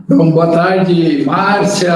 Bom, boa tarde, Márcia.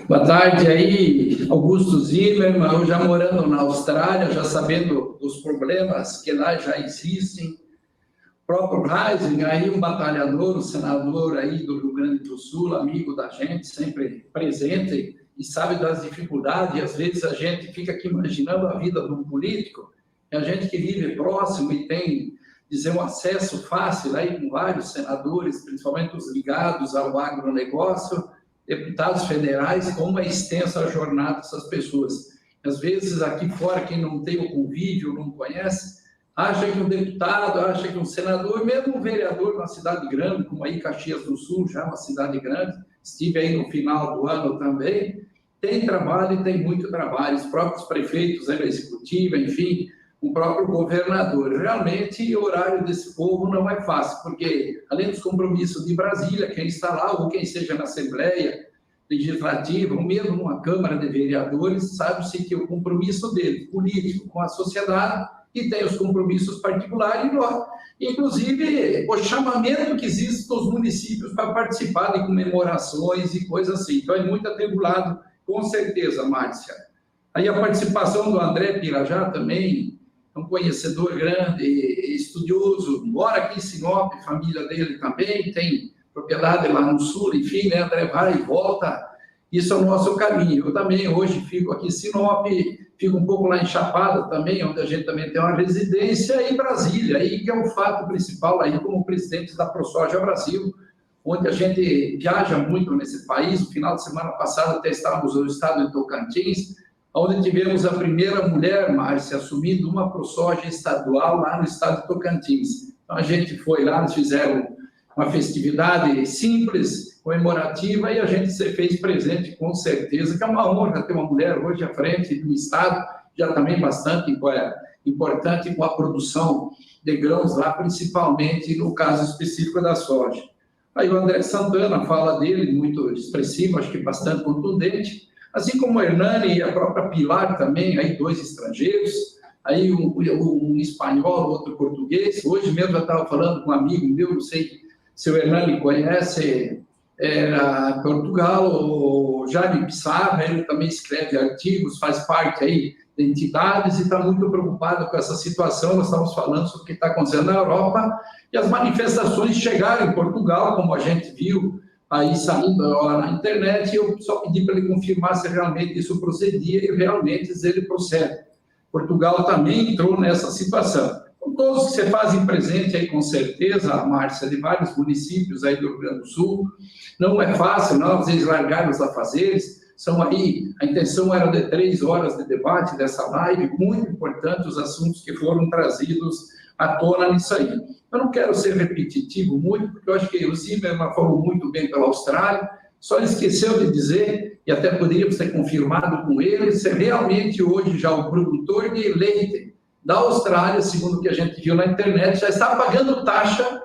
Boa tarde aí, Augusto Zimmermann. Eu já morando na Austrália, já sabendo dos problemas que lá já existem. O próprio Reisinger, aí um batalhador, um senador aí do Rio Grande do Sul, amigo da gente, sempre presente e sabe das dificuldades. E às vezes a gente fica aqui imaginando a vida de um político, e a gente que vive próximo e tem dizer, um acesso fácil aí com vários senadores, principalmente os ligados ao agronegócio, deputados federais, como é extensa a jornada dessas pessoas. Às vezes, aqui fora, quem não tem o convívio, não conhece, acha que um deputado, acha que um senador, mesmo um vereador numa cidade grande, como aí Caxias do Sul, já uma cidade grande, estive aí no final do ano também, tem trabalho e tem muito trabalho. Os próprios prefeitos, a executiva, enfim, o próprio governador. Realmente, o horário desse povo não é fácil, porque, além dos compromissos de Brasília, quem está lá, ou quem seja na Assembleia Legislativa, ou mesmo numa Câmara de Vereadores, sabe-se que o compromisso dele, político, com a sociedade, e tem os compromissos particulares, inclusive o chamamento que existe dos municípios para participar de comemorações e coisas assim. Então, é muito atribulado, com certeza, Márcia. Aí a participação do André Pirajá também, é um conhecedor grande, estudioso, mora aqui em Sinop, família dele também, tem propriedade lá no sul, enfim, né, André vai e volta, isso é o nosso caminho. Eu também hoje fico aqui em Sinop, fico um pouco lá em Chapada também, onde a gente também tem uma residência, e Brasília, aí que é o fato principal, aí como presidente da ProSoja Brasil, onde a gente viaja muito nesse país. No final de semana passada até estávamos no estado de Tocantins, onde tivemos a primeira mulher, Márcia, assumindo uma ProSoja estadual lá no estado de Tocantins. Então, a gente foi lá, eles fizeram uma festividade simples, comemorativa, e a gente se fez presente, com certeza, que é uma honra ter uma mulher hoje à frente do estado, já também bastante importante com a produção de grãos lá, principalmente no caso específico da soja. Aí o André Santana fala dele, muito expressivo, acho que bastante contundente, assim como o Hernani e a própria Pilar também, aí dois estrangeiros, aí um espanhol, outro português. Hoje mesmo eu estava falando com um amigo meu, não sei se o Hernani conhece, era Portugal, o Jaime Pissarra, ele também escreve artigos, faz parte aí de entidades e está muito preocupado com essa situação. Nós estamos falando sobre o que está acontecendo na Europa, e as manifestações chegaram em Portugal, como a gente viu, aí saindo na internet. Eu só pedi para ele confirmar se realmente isso procedia, e realmente ele procede. Portugal também entrou nessa situação. Com todos que se fazem presente aí, com certeza, Márcia, de vários municípios aí do Rio Grande do Sul, não é fácil, não, às vezes largaram os afazeres, são aí, a intenção era de 3 horas de debate dessa live, muito importante os assuntos que foram trazidos à tona nisso aí. Eu não quero ser repetitivo muito, porque eu acho que o Zimmermann falou muito bem pela Austrália, só esqueceu de dizer, e até poderíamos ter confirmado com ele, se realmente hoje já o produtor de leite da Austrália, segundo o que a gente viu na internet, já está pagando taxa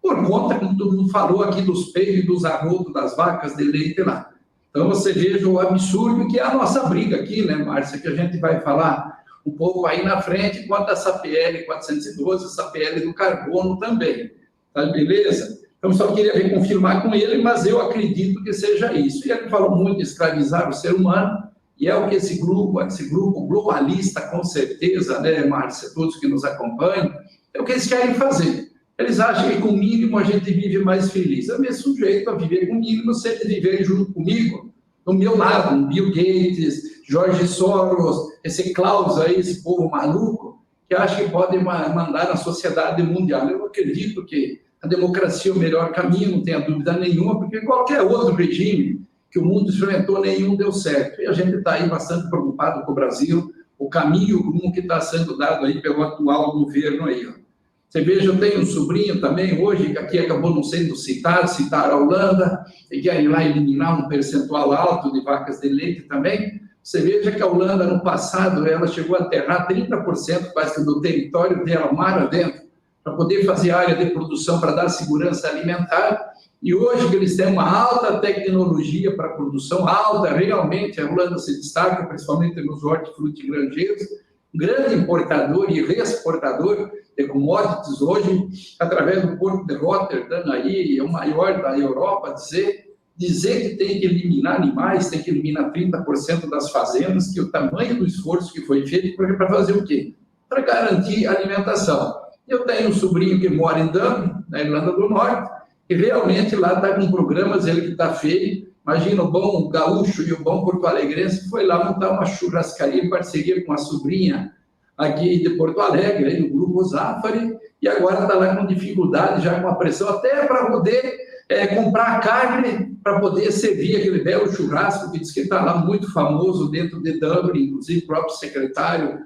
por conta, como todo mundo falou aqui, dos peitos, dos arrotos, das vacas de leite lá. Então, você veja o absurdo que é a nossa briga aqui, né, Márcia, que a gente vai falar um pouco aí na frente, quanto a essa PL 412, essa PL do carbono também, tá beleza? Então, só queria reconfirmar com ele, mas eu acredito que seja isso. E ele falou muito de escravizar o ser humano, e é o que esse grupo globalista, com certeza, né, Márcia, todos que nos acompanham, é o que eles querem fazer. Eles acham que com o mínimo a gente vive mais feliz. Eu me sujeito a viver com o mínimo se eles viverem junto comigo, do meu lado, um Bill Gates, Jorge Soros, esse Klaus aí, esse povo maluco, que acha que pode mandar na sociedade mundial. Eu acredito que a democracia é o melhor caminho, não tenha dúvida nenhuma, porque qualquer outro regime que o mundo experimentou, nenhum deu certo. E a gente está aí bastante preocupado com o Brasil, o caminho, o rumo que está sendo dado aí pelo atual governo aí, ó. Você veja, eu tenho um sobrinho também hoje, que aqui acabou não sendo citaram a Holanda, e querem lá eliminar um percentual alto de vacas de leite também. Você veja que a Holanda, no passado, ela chegou a aterrar 30% quase do território dela, mar adentro, para poder fazer área de produção, para dar segurança alimentar. E hoje que eles têm uma alta tecnologia para produção, alta, realmente, a Holanda se destaca, principalmente nos hortifruti granjeiros, grande importador e reexportador de commodities hoje, através do porto de Rotterdam, aí, é o maior da Europa, dizer que tem que eliminar animais, tem que eliminar 30% das fazendas, que o tamanho do esforço que foi feito para fazer o quê? Para garantir a alimentação. Eu tenho um sobrinho que mora em Dublin, na Irlanda do Norte, e realmente lá está com programas, ele que está feio. Imagina o bom gaúcho e o bom porto-alegrense foi lá montar uma churrascaria em parceria com a sobrinha aqui de Porto Alegre, aí no Grupo Zafari, e agora está lá com dificuldade, já com a pressão, até para poder comprar carne, para poder servir aquele belo churrasco, que diz que está lá muito famoso dentro de Dublin, inclusive o próprio secretário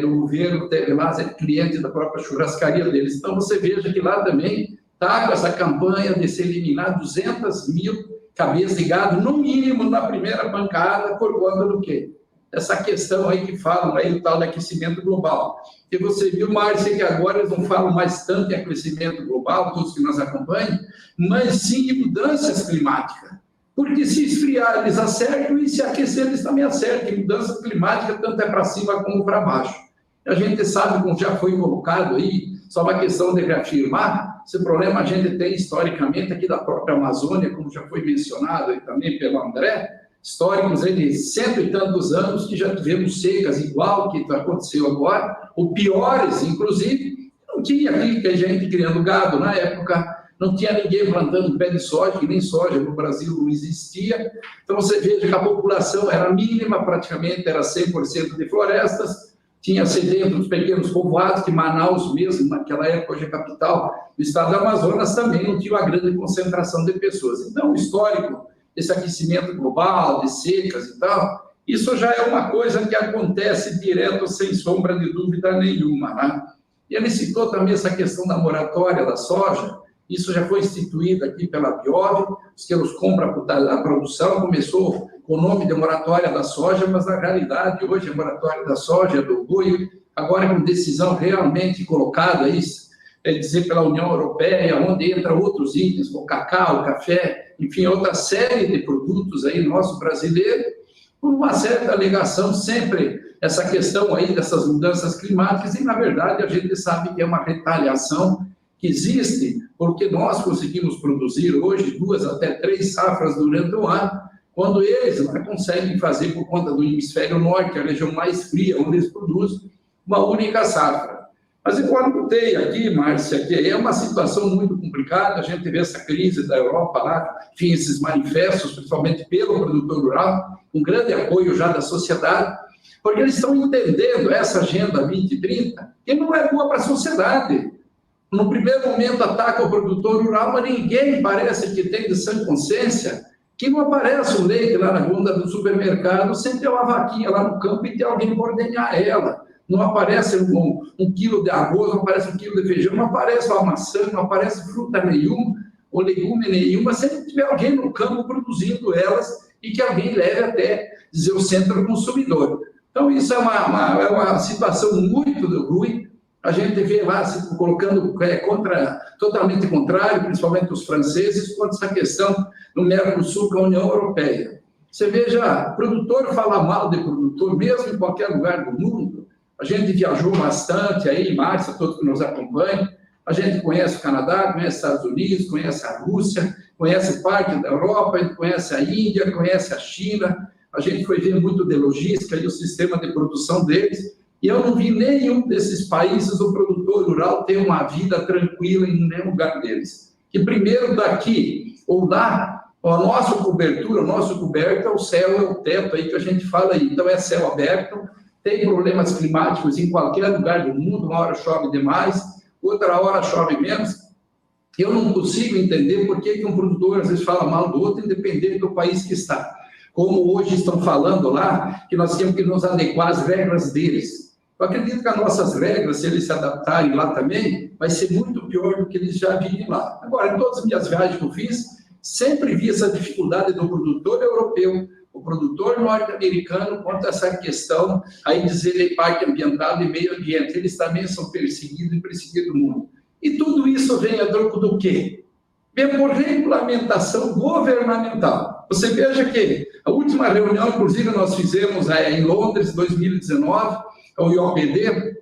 do governo teve lá, é cliente da própria churrascaria deles. Então, você veja que lá também está com essa campanha de se eliminar 200 mil cabeças de gado, no mínimo, na primeira pancada, por conta do quê? Essa questão aí que falam aí do tal do aquecimento global. E você viu, Márcia, que agora eles não falam mais tanto em aquecimento global, todos que nos acompanham, mas sim em mudanças climáticas. Porque se esfriar, eles acertam, e se aquecer, eles também acertam. E mudança climática tanto é para cima como para baixo. A gente sabe, como já foi colocado aí, só uma questão de reafirmar, esse problema a gente tem historicamente aqui da própria Amazônia, como já foi mencionado aí também pelo André, históricos de 100 e tantos anos que já tivemos secas igual que aconteceu agora, ou piores, inclusive. Não tinha aqui que a gente criando gado na época, não tinha ninguém plantando pé de soja, que nem soja no Brasil não existia. Então você veja que a população era mínima, praticamente era 100% de florestas, tinha-se dentro dos pequenos povoados, que Manaus mesmo, naquela época, hoje é capital do estado do Amazonas, também não tinha uma grande concentração de pessoas. Então, o histórico, esse aquecimento global, de secas e tal, isso já é uma coisa que acontece direto, sem sombra de dúvida nenhuma, né? E ele citou também essa questão da moratória da soja. Isso já foi instituído aqui pela Biov, os que nos compram a produção, começou com o nome de moratória da soja, mas na realidade hoje é moratória da soja, do boi, agora com decisão realmente colocada aí, dizer pela União Europeia, onde entra outros itens, o cacau, o café, enfim, outra série de produtos aí nosso brasileiro, por uma certa alegação sempre essa questão aí dessas mudanças climáticas, e na verdade a gente sabe que é uma retaliação que existe, porque nós conseguimos produzir hoje 2 até 3 safras durante o ano, quando eles não conseguem fazer por conta do hemisfério norte, a região mais fria, onde eles produzem uma única safra. Mas enquanto tem aqui, Márcia, que é uma situação muito complicada, a gente vê essa crise da Europa lá, enfim, esses manifestos, principalmente pelo produtor rural, com grande apoio já da sociedade, porque eles estão entendendo essa agenda 2030, que não é boa para a sociedade. No primeiro momento ataca o produtor rural, mas ninguém parece que tem de sã consciência que não aparece o leite lá na bunda do supermercado sem ter uma vaquinha lá no campo e ter alguém por ordenhar ela. Não aparece um quilo de arroz, não aparece um quilo de feijão, não aparece uma maçã, não aparece fruta nenhuma, ou legume nenhuma, sem tiver alguém no campo produzindo elas e que alguém leve até dizer o centro consumidor. Então, isso é uma situação muito ruim. A gente vê lá se colocando totalmente contrário, principalmente os franceses, quanto a essa questão no Mercosul com a União Europeia. Você veja, produtor fala mal de produtor, mesmo em qualquer lugar do mundo. A gente viajou bastante aí, Márcia, todos que nos acompanham. A gente conhece o Canadá, conhece os Estados Unidos, conhece a Rússia, conhece parte da Europa, a gente conhece a Índia, conhece a China. A gente foi ver muito de logística e o sistema de produção deles. E eu não vi nenhum desses países o produtor rural ter uma vida tranquila em nenhum lugar deles. Que primeiro daqui ou lá, a nossa cobertura, o nosso coberto é o céu, é o teto aí que a gente fala aí. Então é céu aberto, tem problemas climáticos em qualquer lugar do mundo, uma hora chove demais, outra hora chove menos. Eu não consigo entender por que um produtor às vezes fala mal do outro, independente do país que está. Como hoje estão falando lá, que nós temos que nos adequar às regras deles. Eu acredito que as nossas regras, se eles se adaptarem lá também, vai ser muito pior do que eles já vivem lá. Agora, em todas as minhas viagens que eu fiz, sempre vi essa dificuldade do produtor europeu, o produtor norte-americano, quanto a essa questão aí de parque ambiental e meio ambiente. Eles também são perseguidos e perseguidos no mundo. E tudo isso vem a troco do quê? Vem por regulamentação governamental. Você veja que a última reunião, inclusive, nós fizemos em Londres, 2019, o IOPD,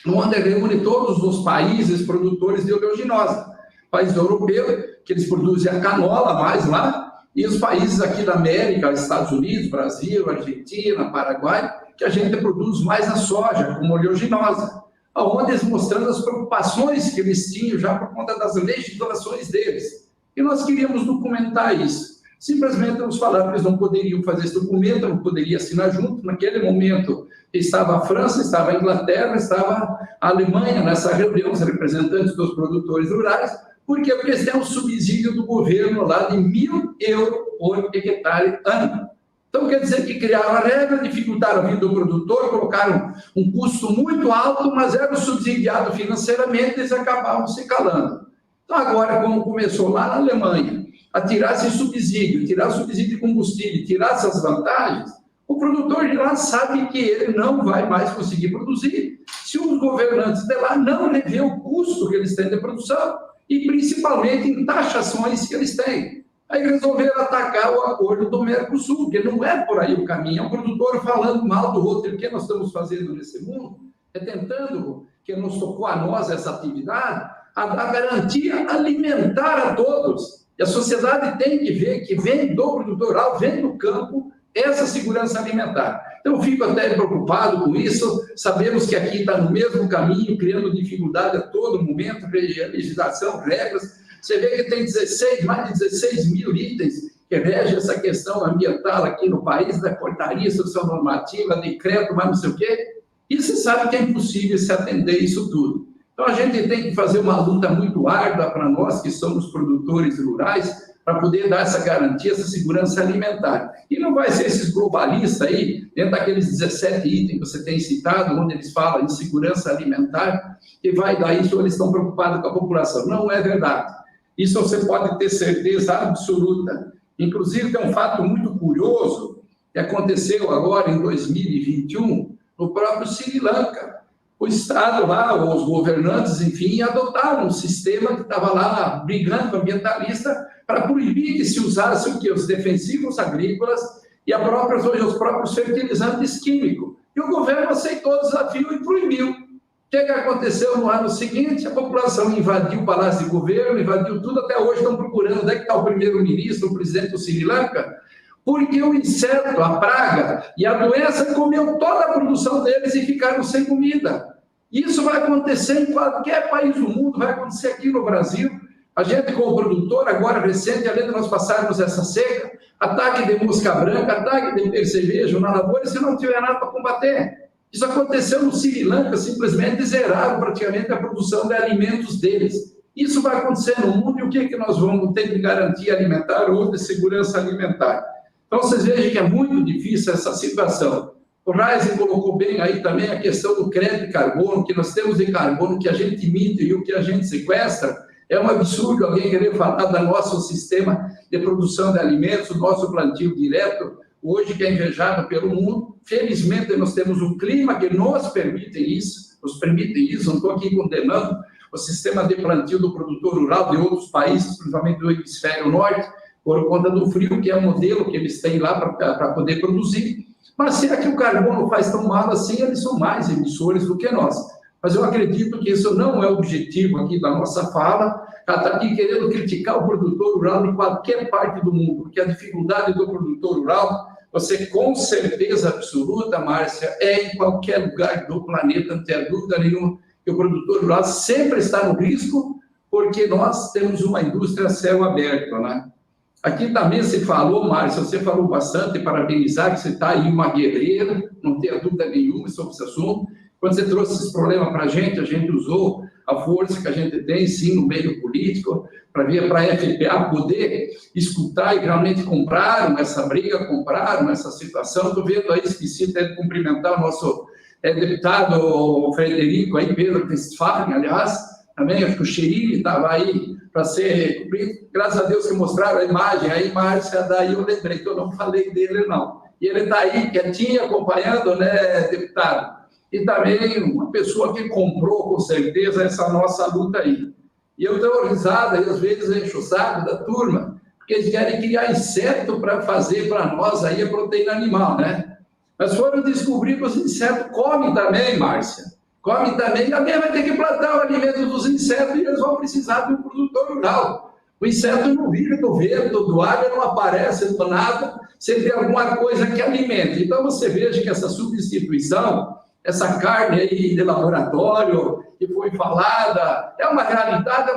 onde reúne todos os países produtores de oleaginosa. Países europeus, que eles produzem a canola mais lá, e os países aqui da América, Estados Unidos, Brasil, Argentina, Paraguai, que a gente produz mais a soja, como oleaginosa, onde eles mostrando as preocupações que eles tinham já por conta das legislações deles. E nós queríamos documentar isso. Simplesmente nos falaram que eles não poderiam fazer esse documento, não poderiam assinar junto. Naquele momento estava a França, estava a Inglaterra, estava a Alemanha nessa reunião, os representantes dos produtores rurais. Por quê? Porque eles têm um subsídio do governo lá de 1.000 euros por hectare ano. Então, quer dizer que criaram a regra, dificultaram a vida do produtor, colocaram um custo muito alto, mas eram subsidiados financeiramente, eles acabavam se calando. Então, agora, como começou lá na Alemanha, a tirar esse subsídio, tirar o subsídio de combustível, tirar essas vantagens, o produtor de lá sabe que ele não vai mais conseguir produzir se os governantes de lá não rever o custo que eles têm de produção e, principalmente, em taxações que eles têm. Aí resolveram atacar o acordo do Mercosul, que não é por aí o caminho. É um produtor falando mal do outro. E o que nós estamos fazendo nesse mundo é tentando, que nos tocou a nós essa atividade, a dar garantia alimentar a todos. E a sociedade tem que ver que vem do produtor rural, vem do campo, essa segurança alimentar. Então, eu fico até preocupado com isso. Sabemos que aqui está no mesmo caminho, criando dificuldade a todo momento, legislação, regras. Você vê que tem mais de 16 mil itens que regem essa questão ambiental aqui no país, da portaria, instrução normativa, decreto, mas não sei o quê. E você sabe que é impossível se atender isso tudo. Então, a gente tem que fazer uma luta muito árdua para nós, que somos produtores rurais, para poder dar essa garantia, essa segurança alimentar. E não vai ser esses globalistas aí, dentro daqueles 17 itens que você tem citado, onde eles falam em segurança alimentar, que vai dar isso, eles estão preocupados com a população. Não é verdade. Isso você pode ter certeza absoluta. Inclusive, tem um fato muito curioso que aconteceu agora em 2021, no próprio Sri Lanka. O Estado lá, os governantes, enfim, adotaram um sistema que estava lá brigando com o ambientalista para proibir que se usasse o quê? Os defensivos agrícolas e os próprios fertilizantes químicos. E o governo aceitou o desafio e proibiu. O que aconteceu no ano seguinte? A população invadiu o Palácio de Governo, invadiu tudo, até hoje estão procurando onde é que está o primeiro-ministro, o presidente do Sri Lanka, porque o inseto, a praga e a doença comeu toda a produção deles e ficaram sem comida. Isso vai acontecer em qualquer país do mundo, vai acontecer aqui no Brasil. A gente, como produtor, agora recente, além de nós passarmos essa seca, ataque de mosca branca, ataque de percevejo na lavoura, se não tiver nada para combater. Isso aconteceu no Sri Lanka, simplesmente zeraram praticamente a produção de alimentos deles. Isso vai acontecer no mundo e o que nós vamos ter de garantia alimentar ou de segurança alimentar? Então, vocês vejam que é muito difícil essa situação. O Reisen colocou bem aí também a questão do crédito de carbono, que nós temos de carbono que a gente emite e o que a gente sequestra. É um absurdo alguém querer falar do nosso sistema de produção de alimentos, o nosso plantio direto, hoje que é invejado pelo mundo. Felizmente, nós temos um clima que nos permite isso, não estou aqui condenando o sistema de plantio do produtor rural de outros países, principalmente do hemisfério norte, por conta do frio, que é o modelo que eles têm lá para poder produzir. Mas será que o carbono faz tão mal assim? Eles são mais emissores do que nós. Mas eu acredito que isso não é o objetivo aqui da nossa fala. Ela está aqui querendo criticar o produtor rural em qualquer parte do mundo, porque a dificuldade do produtor rural, você com certeza absoluta, Márcia, é em qualquer lugar do planeta, não tem dúvida nenhuma, que o produtor rural sempre está no risco, porque nós temos uma indústria a céu aberto, né? Aqui também se falou, Márcia, você falou bastante, parabenizar que você está aí uma guerreira, não tenha dúvida nenhuma sobre esse assunto. Quando você trouxe esse problema para a gente usou a força que a gente tem, sim, no meio político, para vir para a FPA poder escutar e realmente compraram essa briga, compraram essa situação. Estou vendo aí, esqueci até de cumprimentar o nosso deputado Frederico, aí, Pedro Westphalen, aliás, também, acho que o Xerife estava aí para ser cumprido. Graças a Deus que mostraram a imagem, aí, Márcia, daí eu lembrei que eu não falei dele, não. E ele está aí, quietinho, acompanhando, né, deputado? E também uma pessoa que comprou, com certeza, essa nossa luta aí. E eu dou risada, e às vezes encho o saco da turma, porque eles querem criar inseto para fazer para nós aí a proteína animal, né? Mas foram descobrir que os insetos comem também, Márcia. Comem também, e alguém vai ter que plantar o alimento dos insetos e eles vão precisar de um produtor rural. O inseto não vive do vento, do ar, não aparece do nada, sem ter alguma coisa que alimente. Então você veja que essa substituição, essa carne aí de laboratório que foi falada, é uma realidade,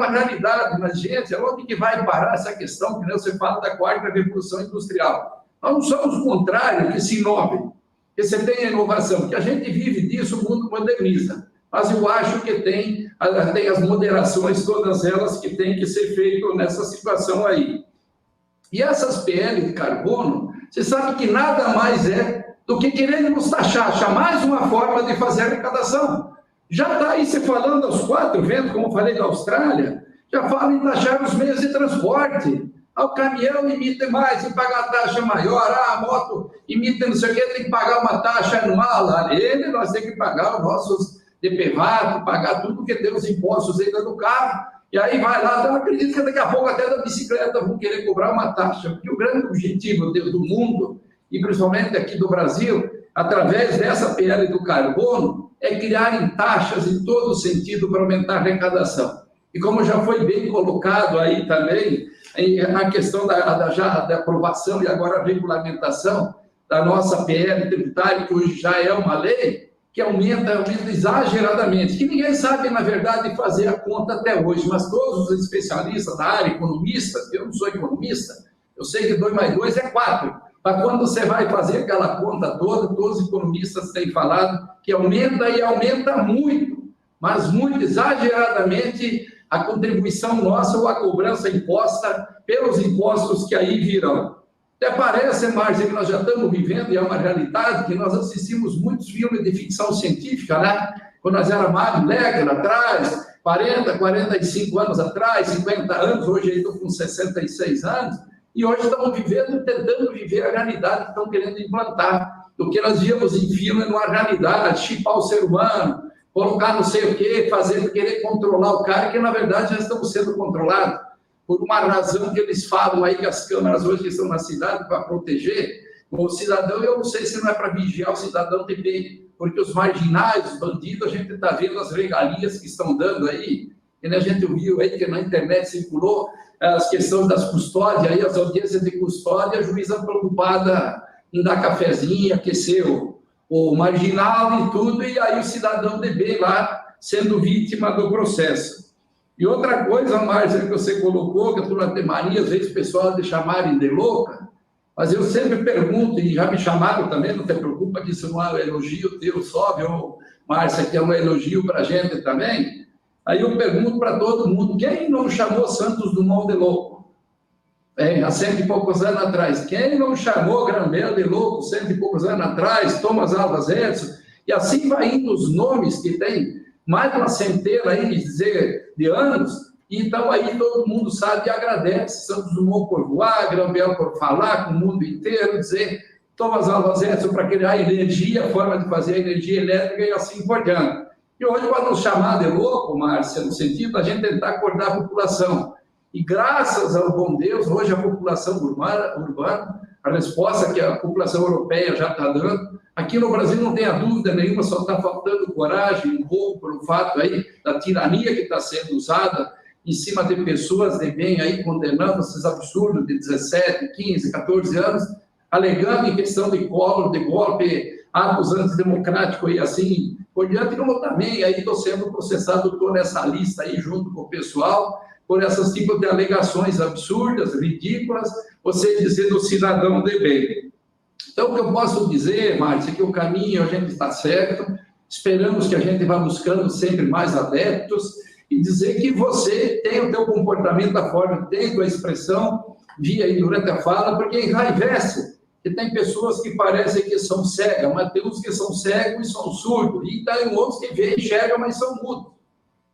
mas, gente, onde que vai parar essa questão que você fala da quarta revolução industrial? Nós não somos o contrário, que se inove, que você tenha inovação, que a gente vive disso, o mundo moderniza. Mas eu acho que tem as moderações, todas elas que têm que ser feitas nessa situação aí. E essas PL de carbono, você sabe que nada mais é do que querendo nos taxar, achar mais uma forma de fazer arrecadação. Já está aí se falando aos quatro ventos, como eu falei da Austrália, já fala em taxar os meios de transporte. O caminhão emite mais, tem que pagar taxa maior, a moto emite não sei o quê, tem que pagar uma taxa anual. Nós temos que pagar os nossos DPVAT, pagar tudo que tem os impostos ainda do carro, e aí vai lá, eu acredito que daqui a pouco até da bicicleta vão querer cobrar uma taxa, porque o grande objetivo do mundo, e principalmente aqui do Brasil, através dessa PL do carbono, é criarem taxas em todo sentido para aumentar a arrecadação. E como já foi bem colocado aí também, a questão da aprovação e agora a regulamentação da nossa PL tributária, que hoje já é uma lei, que aumenta exageradamente, que ninguém sabe, na verdade, fazer a conta até hoje, mas todos os especialistas da área, economistas, eu não sou economista, eu sei que 2 mais 2 é 4, mas quando você vai fazer aquela conta toda, todos os economistas têm falado que aumenta e aumenta muito, mas muito exageradamente a contribuição nossa ou a cobrança imposta pelos impostos que aí virão. Até parece, Márcia, que nós já estamos vivendo, e é uma realidade, que nós assistimos muitos filmes de ficção científica, né? Quando nós éramos mais décadas atrás, 40, 45 anos atrás, 50 anos, hoje eu estou com 66 anos, e hoje estamos vivendo, tentando viver a realidade que estão querendo implantar. Do que nós víamos em filme numa realidade, chipar o ser humano, colocar não sei o quê, fazer, querer controlar o cara, que na verdade já estamos sendo controlados. Por uma razão que eles falam aí, que as câmeras hoje que estão na cidade para proteger o cidadão, eu não sei se não é para vigiar o cidadão também, porque os marginais, os bandidos, a gente está vendo as regalias que estão dando aí, e a gente viu aí que na internet circulou as questões das custódias, aí as audiências de custódia, a juíza preocupada em dar cafezinho, aquecer o marginal e tudo, e aí o cidadão de bem lá sendo vítima do processo. E outra coisa, Márcia, que você colocou, que a turma tem mania, às vezes o pessoal de chamarem de louca, mas eu sempre pergunto, e já me chamaram também, não te preocupa que isso não é um elogio teu só, viu, Márcia, que é um elogio para a gente também. Aí eu pergunto para todo mundo, quem não chamou Santos Dumont de louco? Há 100 e poucos anos atrás. Quem não chamou Grambel de louco 100 e poucos anos atrás? Thomas Alva Edison? E assim vai indo os nomes que tem mais de uma centena aí de anos, então aí todo mundo sabe e agradece Santos Dumont por voar, Grambel por falar com o mundo inteiro, dizer Thomas Alva Edison para criar energia, forma de fazer a energia elétrica e assim por diante. E hoje, para nos chamar de louco, Márcia, no sentido da gente tentar acordar a população. E graças ao bom Deus, hoje a população urbana, a resposta que a população europeia já está dando, aqui no Brasil não tem a dúvida nenhuma, só está faltando coragem, um pouco pelo fato aí da tirania que está sendo usada em cima de pessoas de bem aí, condenando esses absurdos de 17, 15, 14 anos, alegando em questão de golpe, atos antidemocráticos e assim por diante, como também aí estou sendo processado, estou nessa lista aí junto com o pessoal, por esses tipos de alegações absurdas, ridículas, você dizer do cidadão de bem. Então, o que eu posso dizer, Márcia, é que o caminho a gente está certo, esperamos que a gente vá buscando sempre mais adeptos e dizer que você tem o teu comportamento da forma, tem a tua expressão, via aí durante a fala, porque enraivece, que tem pessoas que parecem que são cegas, mas tem uns que são cegos e são surdos, e tem outros que veem e enxergam, mas são mudos.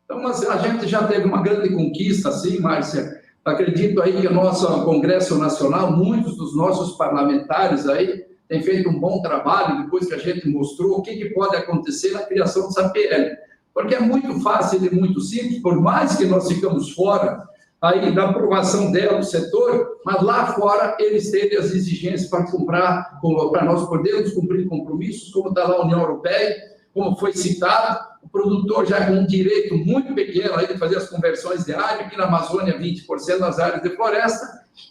Então, a gente já teve uma grande conquista, assim, Márcia. Acredito aí que o nosso Congresso Nacional, muitos dos nossos parlamentares aí, têm feito um bom trabalho, depois que a gente mostrou o que pode acontecer na criação dessa PL. Porque é muito fácil e muito simples, por mais que nós ficamos fora aí da aprovação dela no setor, mas lá fora eles têm as exigências para comprar, para nós podermos cumprir compromissos, como está lá a União Europeia, como foi citado, o produtor já com um direito muito pequeno aí de fazer as conversões de área, aqui na Amazônia 20% das áreas de floresta,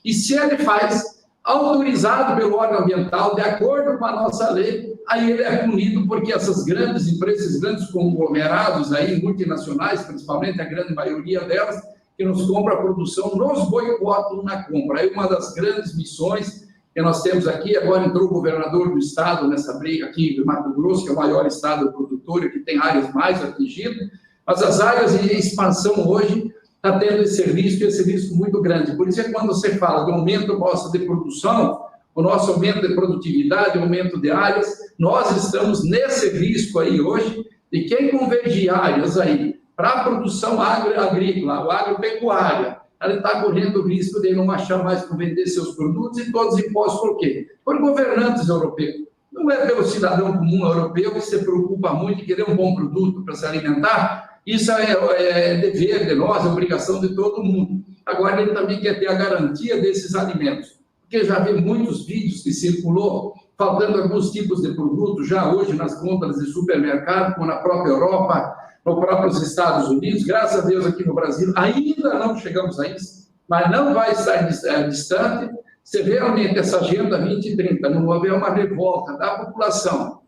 e se ele faz autorizado pelo órgão ambiental, de acordo com a nossa lei, aí ele é punido porque essas grandes empresas, grandes conglomerados aí, multinacionais, principalmente a grande maioria delas, que nos compra a produção, nos boicotam na compra. Aí uma das grandes missões que nós temos aqui, agora entrou o governador do estado nessa briga aqui, do Mato Grosso, que é o maior estado produtor e que tem áreas mais atingidas, mas as áreas em expansão hoje está tendo esse risco muito grande. Por isso é que quando você fala do aumento nosso de produção, o nosso aumento de produtividade, aumento de áreas, nós estamos nesse risco aí hoje, de quem convergir áreas aí para a produção agrícola, ou agropecuária, ele está correndo o risco de não achar mais como vender seus produtos e todos os impostos por quê? Por governantes europeus. Não é pelo cidadão comum europeu que se preocupa muito em querer um bom produto para se alimentar. Isso é dever de nós, é obrigação de todo mundo. Agora, ele também quer ter a garantia desses alimentos. Porque já vi muitos vídeos que circulou, faltando alguns tipos de produtos, já hoje nas compras de supermercado, como na própria Europa, nos próprios Estados Unidos, graças a Deus aqui no Brasil, ainda não chegamos a isso, mas não vai estar distante se realmente essa Agenda 2030 não houver uma revolta da população,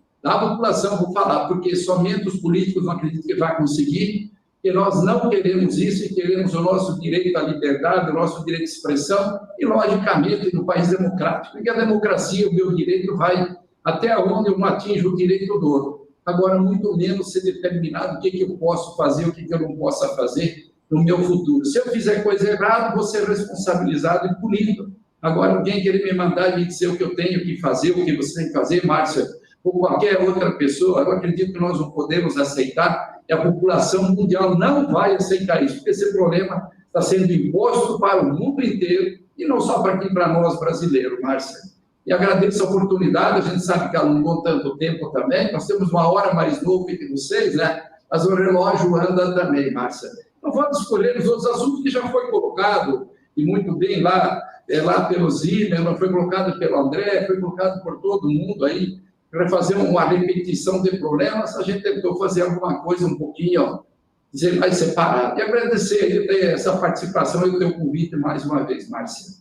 vou falar, porque somente os políticos não acreditam que vai conseguir, que nós não queremos isso e queremos o nosso direito à liberdade, o nosso direito de expressão e, logicamente, no país democrático, porque a democracia, o meu direito vai até onde eu não atinjo o direito do outro. Agora, muito menos ser determinado o que eu posso fazer, o que eu não posso fazer no meu futuro. Se eu fizer coisa errada, vou ser responsabilizado e punido. Agora, alguém querer me mandar e me dizer o que eu tenho que fazer, o que você tem que fazer, Márcia, ou qualquer outra pessoa, eu acredito que nós não podemos aceitar, e a população mundial não vai aceitar isso, porque esse problema está sendo imposto para o mundo inteiro, e não só para aqui, para nós brasileiros, Márcia. E agradeço a oportunidade, a gente sabe que ela não deu tanto tempo também, nós temos uma hora mais nova que vocês, né? Mas o relógio anda também, Márcia. Não vamos escolher os outros assuntos que já foi colocado, e muito bem lá pelo Zimmermann, foi colocado pelo André, foi colocado por todo mundo aí, para fazer uma repetição de problemas, a gente tentou fazer alguma coisa um pouquinho, dizer mais separado. E agradecer aí essa participação e o teu convite mais uma vez, Márcia.